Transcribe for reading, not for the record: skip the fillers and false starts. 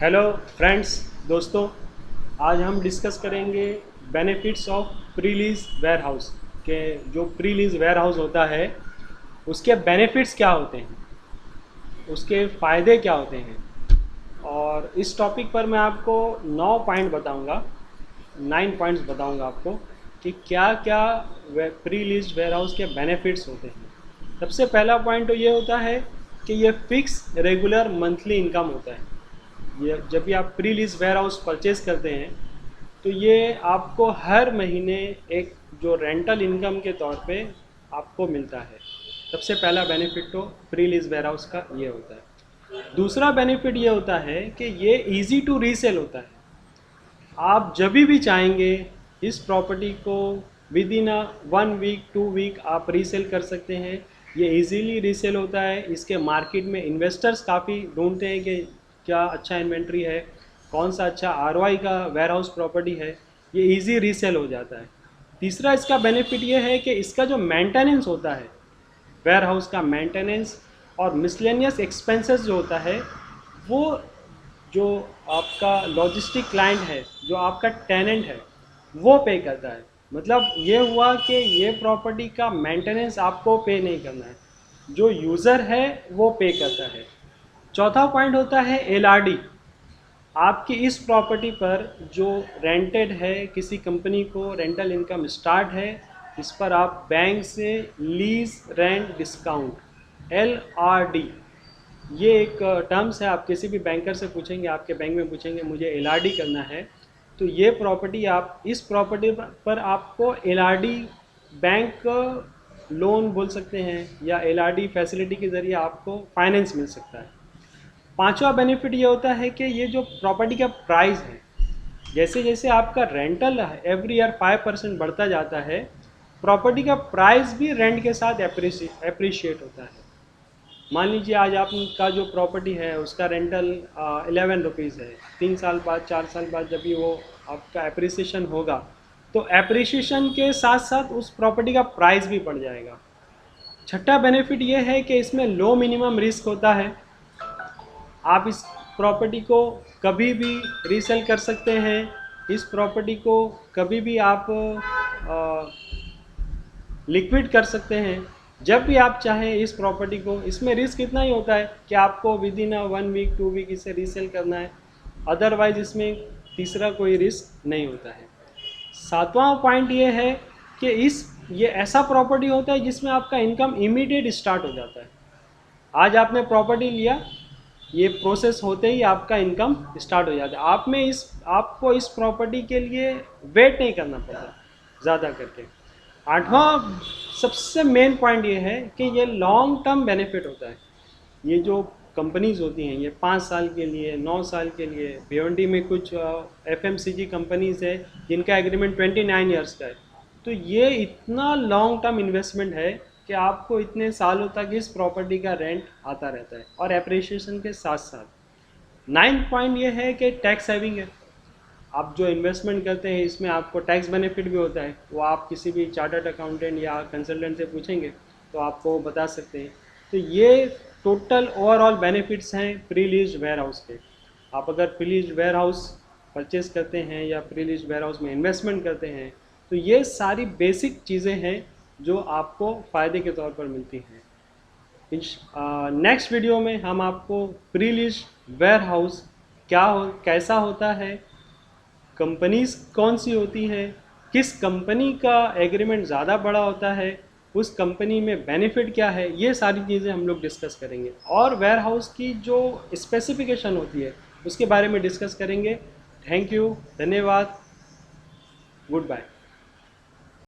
Hello friends, दोस्तों, आज हम डिस्कस करेंगे benefits of pre lease warehouse के। जो प्री लीज वेयर हाउस होता है उसके बेनिफिट्स क्या होते हैं, उसके फ़ायदे क्या होते हैं। और इस टॉपिक पर मैं आपको 9 पॉइंट बताऊंगा, 9 पॉइंट्स बताऊंगा आपको कि क्या क्या प्री लीज वेयर हाउस के बेनिफिट्स होते हैं। सबसे पहला पॉइंट तो ये होता है कि ये फिक्स रेगुलर मंथली इनकम होता है। ये जब भी आप pre lease warehouse purchase करते हैं तो ये आपको हर महीने एक जो रेंटल इनकम के तौर पे आपको मिलता है। सबसे पहला बेनिफिट तो प्री लीज वेयर हाउस का ये होता है। दूसरा बेनिफिट ये होता है कि ये इजी टू रीसेल होता है। आप जब भी चाहेंगे इस प्रॉपर्टी को विद इन 1 वीक 2 वीक आप रीसेल कर सकते हैं। ये इजीली रीसेल होता है। इसके मार्केट में इन्वेस्टर्स काफ़ी ढूंढते हैं कि क्या अच्छा इन्वेंट्री है, कौन सा अच्छा आरओआई का वेयर हाउस प्रॉपर्टी है। ये इजी रीसेल हो जाता है। तीसरा इसका बेनिफिट ये है कि इसका जो मेंटेनेंस होता है, वेयर हाउस का मेंटेनेंस और मिसलेनियस एक्सपेंसेस जो होता है, वो जो आपका लॉजिस्टिक क्लाइंट है, जो आपका टेनेंट है, वो पे करता है। मतलब ये हुआ कि ये प्रॉपर्टी का मेंटेनेंस आपको पे नहीं करना है, जो यूज़र है वो पे करता है। चौथा पॉइंट होता है एलआरडी। आपकी इस प्रॉपर्टी पर जो रेंटेड है, किसी कंपनी को रेंटल इनकम स्टार्ट है, इस पर आप बैंक से लीज रेंट डिस्काउंट LRD, ये एक टर्म्स है। आप किसी भी बैंकर से पूछेंगे, आपके बैंक में पूछेंगे मुझे LRD करना है, तो ये प्रॉपर्टी, आप इस प्रॉपर्टी पर आपको LRD बैंक लोन बोल सकते हैं या LRD फैसिलिटी के ज़रिए आपको फाइनेंस मिल सकता है। पांचवा बेनिफिट ये होता है कि ये जो प्रॉपर्टी का प्राइस है, जैसे जैसे आपका रेंटल एवरी ईयर 5% बढ़ता जाता है, प्रॉपर्टी का प्राइस भी रेंट के साथ एप्रिशिएट होता है। मान लीजिए आज आपका जो प्रॉपर्टी है उसका रेंटल 11 रुपीज़ है। 3 साल बाद, 4 साल बाद जब भी वो आपका एप्रिसिएशन होगा, तो एप्रिसिएशन के साथ साथ उस प्रॉपर्टी का प्राइस भी बढ़ जाएगा। छठा बेनिफिट ये है कि इसमें लो मिनिमम रिस्क होता है। आप इस प्रॉपर्टी को कभी भी रीसेल कर सकते हैं। इस प्रॉपर्टी को कभी भी आप लिक्विड कर सकते हैं जब भी आप चाहें इस प्रॉपर्टी को। इसमें रिस्क इतना ही होता है कि आपको विद इन 1 वीक 2 वीक इसे रीसेल करना है, अदरवाइज इसमें तीसरा कोई रिस्क नहीं होता है। सातवां पॉइंट ये है कि ये ऐसा प्रॉपर्टी होता है जिसमें आपका इनकम इमीडिएट स्टार्ट हो जाता है। आज आपने प्रॉपर्टी लिया, ये प्रोसेस होते ही आपका इनकम स्टार्ट हो जाता है। आपको इस प्रॉपर्टी के लिए वेट नहीं करना पड़ता ज़्यादा करके। आठवां सबसे मेन पॉइंट ये है कि ये लॉन्ग टर्म बेनिफिट होता है। ये जो कंपनीज होती हैं, ये 5 साल के लिए, 9 साल के लिए, भिवंडी में कुछ FMCG कंपनीज है जिनका एग्रीमेंट 29 ईयर्स का है। तो ये इतना लॉन्ग टर्म इन्वेस्टमेंट है कि आपको इतने सालों तक इस प्रॉपर्टी का रेंट आता रहता है और एप्रिसिएशन के साथ साथ। 9th पॉइंट ये है कि टैक्स सेविंग है। आप जो इन्वेस्टमेंट करते हैं इसमें आपको टैक्स बेनिफिट भी होता है। वो आप किसी भी चार्टर्ड अकाउंटेंट या कंसल्टेंट से पूछेंगे तो आपको बता सकते हैं। तो ये टोटल ओवरऑल बेनिफिट्स हैं प्री लीज वेयर हाउस के। आप अगर pre lease warehouse purchase करते हैं या प्री लीज वेयर हाउस में इन्वेस्टमेंट करते हैं, तो ये सारी बेसिक चीज़ें हैं जो आपको फ़ायदे के तौर पर मिलती हैं। नेक्स्ट वीडियो में हम आपको प्री लीज वेयर हाउस कैसा होता है, कंपनीज कौन सी होती है, किस कंपनी का एग्रीमेंट ज़्यादा बड़ा होता है, उस कंपनी में बेनिफिट क्या है, ये सारी चीज़ें हम लोग डिस्कस करेंगे। और वेयर हाउस की जो स्पेसिफिकेशन होती है उसके बारे में डिस्कस करेंगे। थैंक यू, धन्यवाद, गुड बाय।